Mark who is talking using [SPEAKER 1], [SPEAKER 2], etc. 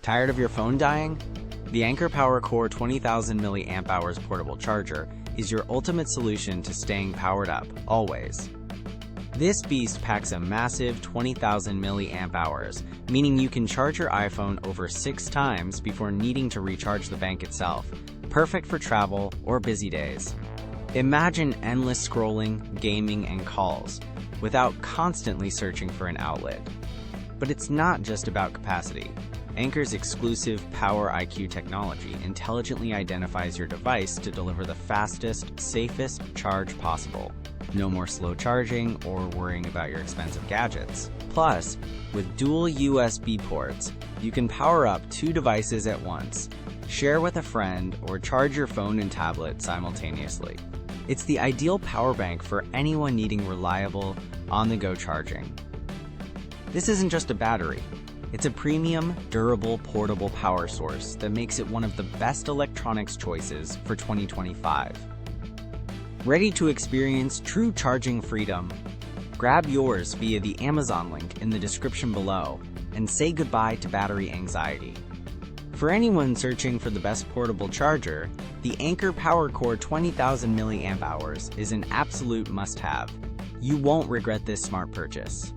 [SPEAKER 1] Tired of your phone dying? The Anker PowerCore 20,000 mAh portable charger is your ultimate solution to staying powered up, always. This beast packs a massive 20,000 mAh, meaning you can charge your iPhone over 6 times before needing to recharge the bank itself. Perfect for travel or busy days. Imagine endless scrolling, gaming, and calls without constantly searching for an outlet. But it's not just about capacity. Anker's exclusive Power IQ technology intelligently identifies your device to deliver the fastest, safest charge possible. No more slow charging or worrying about your expensive gadgets. Plus, with dual USB ports, you can power up 2 devices at once, share with a friend, or charge your phone and tablet simultaneously. It's the ideal power bank for anyone needing reliable, on-the-go charging. This isn't just a battery. It's a premium, durable, portable power source that makes it one of the best electronics choices for 2025. Ready to experience true charging freedom? Grab yours via the Amazon link in the description below and say goodbye to battery anxiety. For anyone searching for the best portable charger, the Anker PowerCore 20,000 mAh is an absolute must-have. You won't regret this smart purchase.